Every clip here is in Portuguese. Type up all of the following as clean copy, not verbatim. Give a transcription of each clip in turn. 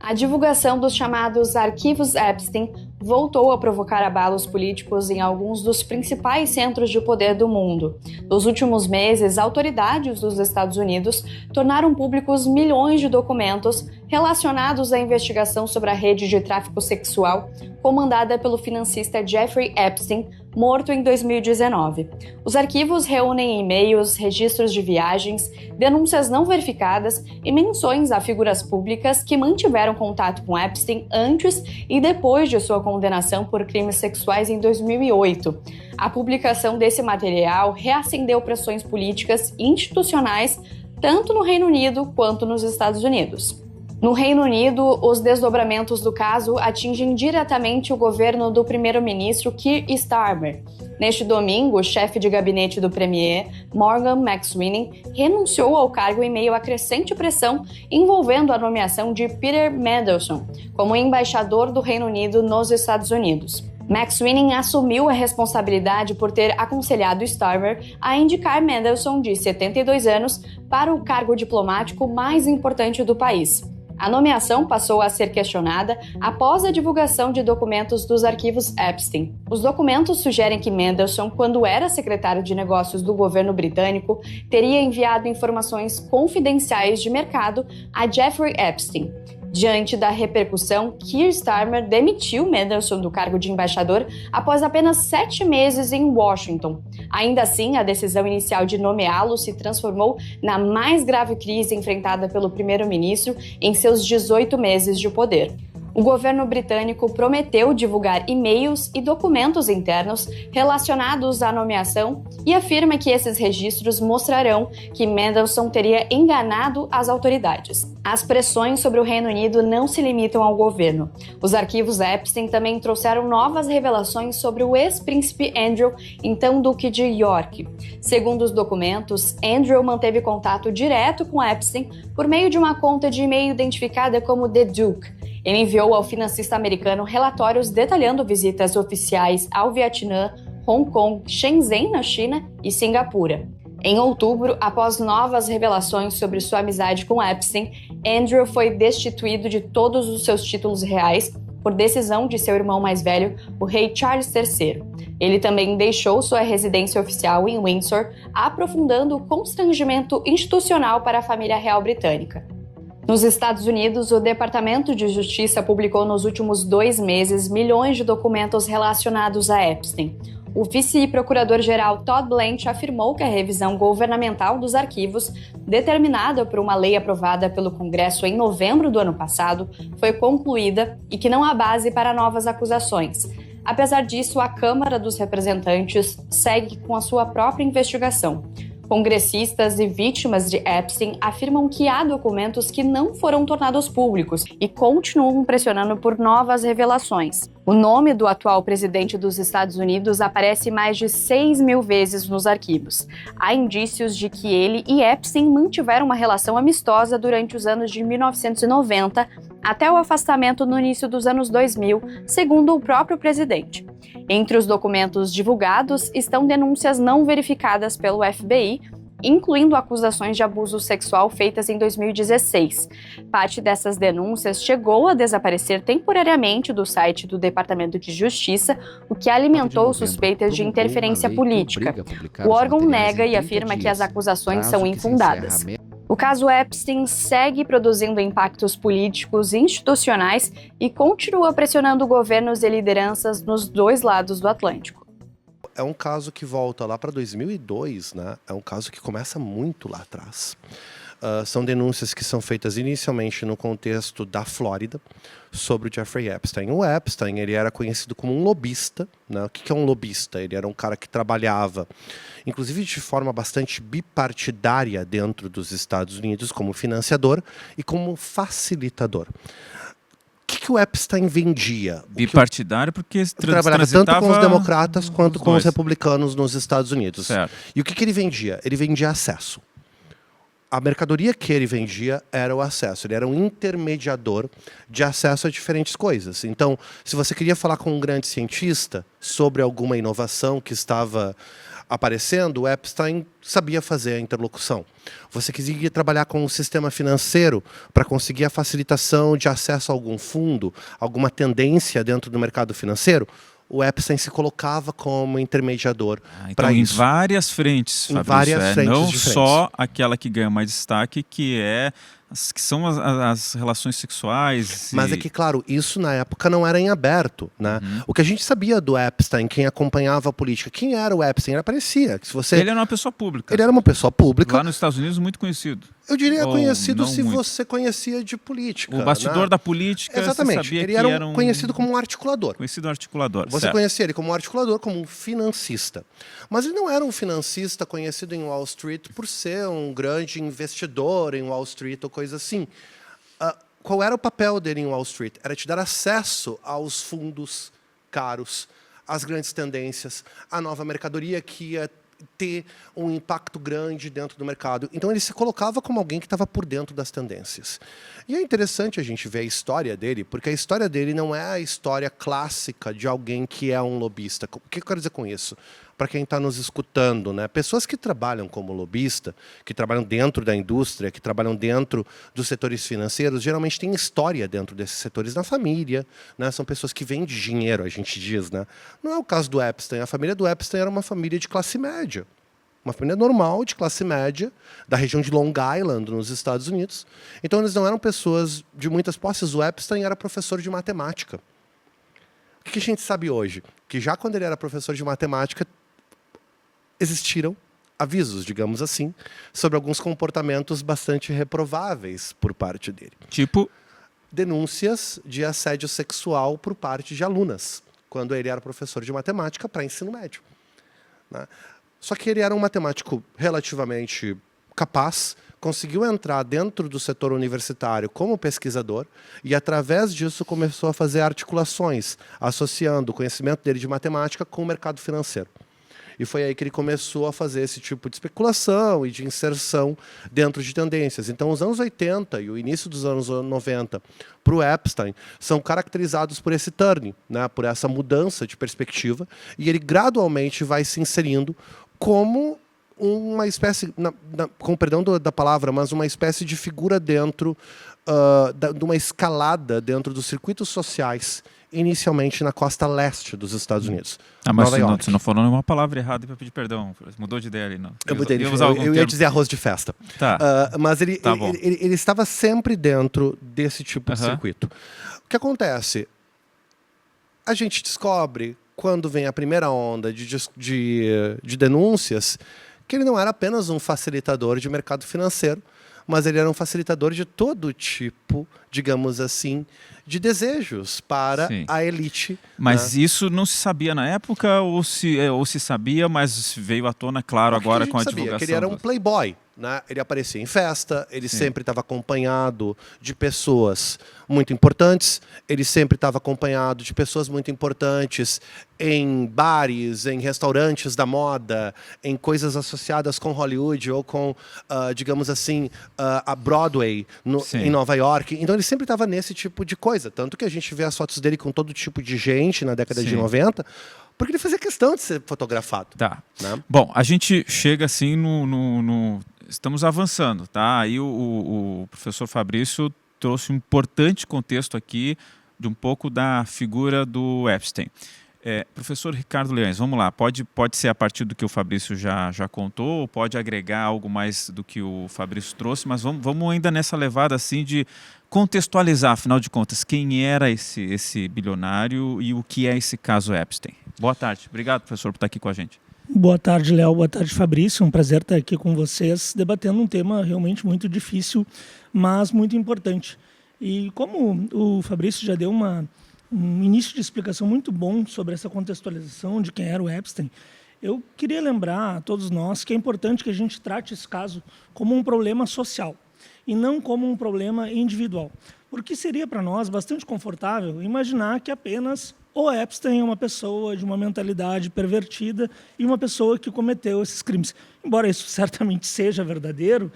A divulgação dos chamados arquivos Epstein voltou a provocar abalos políticos em alguns dos principais centros de poder do mundo. Nos últimos meses, autoridades dos Estados Unidos tornaram públicos milhões de documentos relacionados à investigação sobre a rede de tráfico sexual comandada pelo financista Jeffrey Epstein, morto em 2019. Os arquivos reúnem e-mails, registros de viagens, denúncias não verificadas e menções a figuras públicas que mantiveram contato com Epstein antes e depois de sua condenação por crimes sexuais em 2008. A publicação desse material reacendeu pressões políticas e institucionais tanto no Reino Unido quanto nos Estados Unidos. No Reino Unido, os desdobramentos do caso atingem diretamente o governo do primeiro-ministro Keir Starmer. Neste domingo, o chefe de gabinete do premier, Morgan McSweeney, renunciou ao cargo em meio à crescente pressão envolvendo a nomeação de Peter Mandelson como embaixador do Reino Unido nos Estados Unidos. McSweeney assumiu a responsabilidade por ter aconselhado Starmer a indicar Mandelson, de 72 anos, para o cargo diplomático mais importante do país. A nomeação passou a ser questionada após a divulgação de documentos dos arquivos Epstein. Os documentos sugerem que Mandelson, quando era secretário de negócios do governo britânico, teria enviado informações confidenciais de mercado a Jeffrey Epstein. Diante da repercussão, Keir Starmer demitiu Mandelson do cargo de embaixador após apenas 7 meses em Washington. Ainda assim, a decisão inicial de nomeá-lo se transformou na mais grave crise enfrentada pelo primeiro-ministro em seus 18 meses de poder. O governo britânico prometeu divulgar e-mails e documentos internos relacionados à nomeação e afirma que esses registros mostrarão que Mandelson teria enganado as autoridades. As pressões sobre o Reino Unido não se limitam ao governo. Os arquivos Epstein também trouxeram novas revelações sobre o ex-príncipe Andrew, então Duque de York. Segundo os documentos, Andrew manteve contato direto com Epstein por meio de uma conta de e-mail identificada como The Duke. Ele enviou ao financista americano relatórios detalhando visitas oficiais ao Vietnã, Hong Kong, Shenzhen, na China, e Singapura. Em outubro, após novas revelações sobre sua amizade com Epstein, Andrew foi destituído de todos os seus títulos reais por decisão de seu irmão mais velho, o rei Charles III. Ele também deixou sua residência oficial em Windsor, aprofundando o constrangimento institucional para a família real britânica. Nos Estados Unidos, o Departamento de Justiça publicou nos últimos 2 meses milhões de documentos relacionados a Epstein. O vice-procurador-geral Todd Blanche afirmou que a revisão governamental dos arquivos, determinada por uma lei aprovada pelo Congresso em novembro do ano passado, foi concluída e que não há base para novas acusações. Apesar disso, a Câmara dos Representantes segue com a sua própria investigação. Congressistas e vítimas de Epstein afirmam que há documentos que não foram tornados públicos e continuam pressionando por novas revelações. O nome do atual presidente dos Estados Unidos aparece mais de 6.000 vezes nos arquivos. Há indícios de que ele e Epstein mantiveram uma relação amistosa durante os anos de 1990 até o afastamento no início dos anos 2000, segundo o próprio presidente. Entre os documentos divulgados estão denúncias não verificadas pelo FBI, incluindo acusações de abuso sexual feitas em 2016. Parte dessas denúncias chegou a desaparecer temporariamente do site do Departamento de Justiça, o que alimentou suspeitas de interferência política. O órgão nega e afirma que as acusações são infundadas. O caso Epstein segue produzindo impactos políticos e institucionais e continua pressionando governos e lideranças nos 2 lados do Atlântico. É um caso que volta lá para 2002, né? É um caso que começa muito lá atrás. São denúncias que são feitas inicialmente no contexto da Flórida sobre o Jeffrey Epstein. O Epstein, ele era conhecido como um lobista, né? O que é um lobista? Ele era um cara que trabalhava, inclusive de forma bastante bipartidária dentro dos Estados Unidos, como financiador e como facilitador. O que o Epstein vendia? Bipartidário porque trabalhava tanto com os democratas quanto com os republicanos nos Estados Unidos. Certo. E o que ele vendia? Ele vendia acesso. A mercadoria que ele vendia era o acesso. Ele era um intermediador de acesso a diferentes coisas. Então, se você queria falar com um grande cientista sobre alguma inovação que estava aparecendo, o Epstein sabia fazer a interlocução. Você queria trabalhar com o sistema financeiro para conseguir a facilitação de acesso a algum fundo, alguma tendência dentro do mercado financeiro, o Epstein se colocava como intermediador então, para isso. Em várias frentes, Fabrício, em várias frentes não diferentes. Só aquela que ganha mais destaque, que são as relações sexuais. Mas é que, claro, isso na época não era em aberto, né? O que a gente sabia do Epstein, quem acompanhava a política, quem era o Epstein, ele aparecia. Que se você... Ele era uma pessoa pública. Ele era uma pessoa pública. Lá nos Estados Unidos, muito conhecido. Eu diria conhecido se muito. Você conhecia de política. O bastidor, né, da política. Exatamente. Você sabia ele que era conhecido como um articulador. Conhecido articulador. Você conhecia ele como um articulador, como um financista. Mas ele não era um financista conhecido em Wall Street por ser um grande investidor em Wall Street ou coisa assim. Qual era o papel dele em Wall Street? Era te dar acesso aos fundos caros, às grandes tendências, à nova mercadoria que ia ter um impacto grande dentro do mercado. Então, ele se colocava como alguém que estava por dentro das tendências. E é interessante a gente ver a história dele, porque a história dele não é a história clássica de alguém que é um lobista. O que eu quero dizer com isso? Para quem está nos escutando, né? Pessoas que trabalham como lobista, que trabalham dentro da indústria, que trabalham dentro dos setores financeiros, geralmente têm história dentro desses setores na família, né? São pessoas que vêm de dinheiro, a gente diz, né? Não é o caso do Epstein. A família do Epstein era uma família de classe média. Uma família normal, de classe média, da região de Long Island, nos Estados Unidos. Então, eles não eram pessoas de muitas posses. O Epstein era professor de matemática. O que a gente sabe hoje? Que já quando ele era professor de matemática, existiram avisos, digamos assim, sobre alguns comportamentos bastante reprováveis por parte dele. Tipo? Denúncias de assédio sexual por parte de alunas, quando ele era professor de matemática para ensino médio, né? Só que ele era um matemático relativamente capaz, conseguiu entrar dentro do setor universitário como pesquisador e, através disso, começou a fazer articulações, associando o conhecimento dele de matemática com o mercado financeiro. E foi aí que ele começou a fazer esse tipo de especulação e de inserção dentro de tendências. Então, os anos 80 e o início dos anos 90 para o Epstein são caracterizados por esse turning, né, por essa mudança de perspectiva, e ele gradualmente vai se inserindo como uma espécie, com perdão da palavra, mas uma espécie de figura dentro de uma escalada dentro dos circuitos sociais, inicialmente na costa leste dos Estados Unidos. Mas você não falou nenhuma palavra errada para pedir perdão. Mudou de ideia ali, não. Eu ia dizer arroz de festa. Tá. Mas ele estava sempre dentro desse tipo de circuito. O que acontece? A gente descobre, quando vem a primeira onda de denúncias, que ele não era apenas um facilitador de mercado financeiro, mas ele era um facilitador de todo tipo, digamos assim, de desejos para a elite. Mas isso não se sabia na época ou se sabia, mas veio à tona, claro, agora com a divulgação? Que ele era um playboy, né? Ele aparecia em festa, ele sempre estava acompanhado de pessoas muito importantes, ele sempre estava acompanhado de pessoas muito importantes em bares, em restaurantes da moda, em coisas associadas com Hollywood ou com, digamos assim, a Broadway em Nova York. Então ele sempre estava nesse tipo de coisa. Tanto que a gente vê as fotos dele com todo tipo de gente na década de 90, porque ele fazia questão de ser fotografado. Tá. Né? Bom, a gente chega assim estamos avançando, tá? Aí o professor Fabrício trouxe um importante contexto aqui de um pouco da figura do Epstein. Professor Ricardo Leões, vamos lá, pode ser a partir do que o Fabrício já contou, ou pode agregar algo mais do que o Fabrício trouxe, mas vamos ainda nessa levada assim de contextualizar, afinal de contas, quem era esse bilionário e o que é esse caso Epstein. Boa tarde, obrigado, professor, por estar aqui com a gente. Boa tarde, Léo, boa tarde, Fabrício, um prazer estar aqui com vocês, debatendo um tema realmente muito difícil, mas muito importante. E como o Fabrício já deu um início de explicação muito bom sobre essa contextualização de quem era o Epstein, eu queria lembrar a todos nós que é importante que a gente trate esse caso como um problema social e não como um problema individual. Porque seria para nós bastante confortável imaginar que apenas o Epstein é uma pessoa de uma mentalidade pervertida e uma pessoa que cometeu esses crimes. Embora isso certamente seja verdadeiro,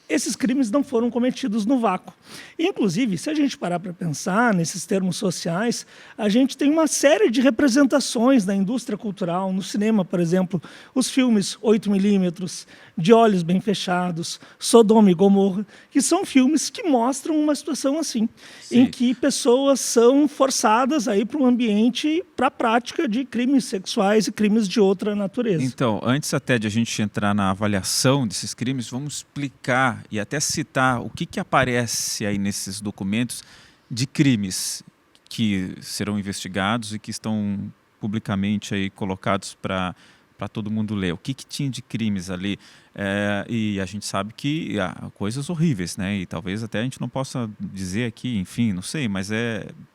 esses crimes não foram cometidos no vácuo. Inclusive, se a gente parar para pensar nesses termos sociais, a gente tem uma série de representações na indústria cultural, no cinema, por exemplo, os filmes 8mm, De Olhos Bem Fechados, Sodoma e Gomorra, que são filmes que mostram uma situação assim, em que pessoas são forçadas a ir para um ambiente para a prática de crimes sexuais e crimes de outra natureza. Então, antes até de a gente entrar na avaliação desses crimes, vamos explicar e até citar o que aparece aí nesses documentos de crimes que serão investigados e que estão publicamente aí colocados para todo mundo ler. O que tinha de crimes ali? E a gente sabe que há coisas horríveis, né? E talvez até a gente não possa dizer aqui, enfim, não sei, mas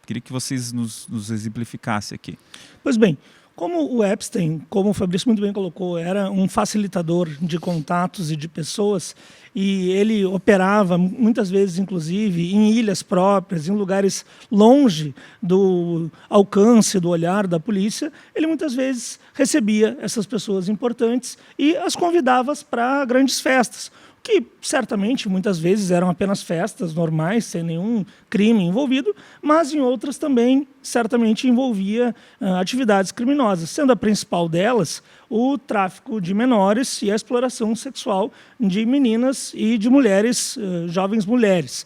queria que vocês nos exemplificassem aqui. Pois bem, como o Epstein, como o Fabrício muito bem colocou, era um facilitador de contatos e de pessoas, e ele operava muitas vezes, inclusive, em ilhas próprias, em lugares longe do alcance, do olhar da polícia, ele muitas vezes recebia essas pessoas importantes e as convidava para grandes festas, que certamente muitas vezes eram apenas festas normais, sem nenhum crime envolvido, mas em outras também certamente envolvia atividades criminosas, sendo a principal delas o tráfico de menores e a exploração sexual de meninas e de mulheres, jovens mulheres.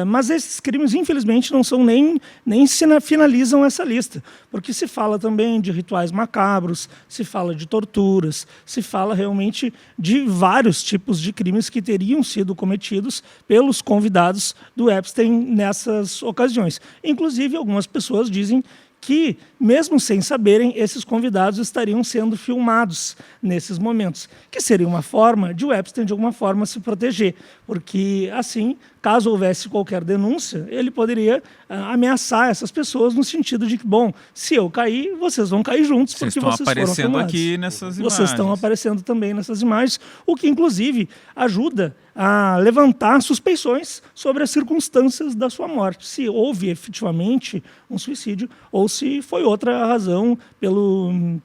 Mas esses crimes, infelizmente, não são nem finalizam essa lista, porque se fala também de rituais macabros, se fala de torturas, se fala realmente de vários tipos de crimes que teriam sido cometidos pelos convidados do Epstein nessas ocasiões. Inclusive, algumas pessoas dizem que, mesmo sem saberem, esses convidados estariam sendo filmados nesses momentos, que seria uma forma de o Epstein, de alguma forma, se proteger, porque, assim, caso houvesse qualquer denúncia, ele poderia ameaçar essas pessoas no sentido de que, bom, se eu cair, vocês vão cair juntos, porque vocês foram filmados. Vocês estão aparecendo aqui nessas imagens. Vocês estão aparecendo também nessas imagens, o que, inclusive, ajuda a levantar suspeições sobre as circunstâncias da sua morte, se houve efetivamente um suicídio ou se foi outra razão pelo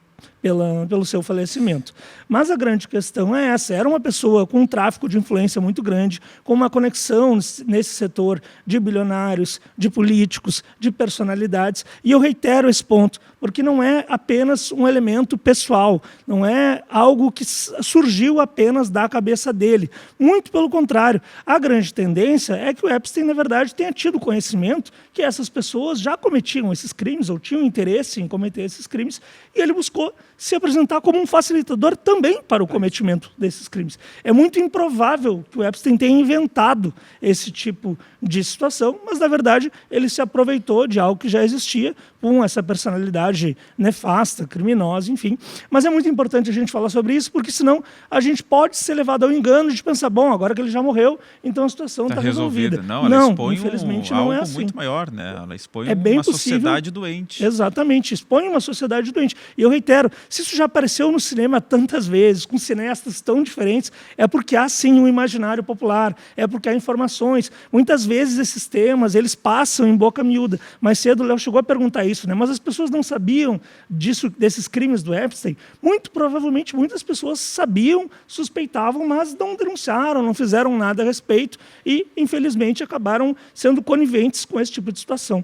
seu falecimento. Mas a grande questão é essa: era uma pessoa com um tráfico de influência muito grande, com uma conexão nesse setor de bilionários, de políticos, de personalidades, e eu reitero esse ponto, porque não é apenas um elemento pessoal, não é algo que surgiu apenas da cabeça dele. Muito pelo contrário, a grande tendência é que o Epstein, na verdade, tenha tido conhecimento que essas pessoas já cometiam esses crimes, ou tinham interesse em cometer esses crimes, e ele buscou se apresentar como um facilitador também para o cometimento desses crimes. É muito improvável que o Epstein tenha inventado esse tipo de situação, mas, na verdade, ele se aproveitou de algo que já existia, com essa personalidade nefasta, criminosa, enfim. Mas é muito importante a gente falar sobre isso, porque senão a gente pode ser levado ao engano de pensar, bom, agora que ele já morreu, então a situação está resolvida. Não, expõe infelizmente algo não é assim. muito maior, né? Ela expõe bem uma possível, sociedade doente. Exatamente, expõe uma sociedade doente. E eu reitero, se isso já apareceu no cinema tantas vezes, com cineastas tão diferentes, é porque há sim um imaginário popular, é porque há informações. Muitas vezes esses temas, eles passam em boca miúda. Mais cedo o Léo chegou a perguntar isso, né? Mas as pessoas não sabiam desses crimes do Epstein. Muito provavelmente muitas pessoas sabiam, suspeitavam, mas não denunciaram, não fizeram nada a respeito e, infelizmente, acabaram sendo coniventes com esse tipo de situação.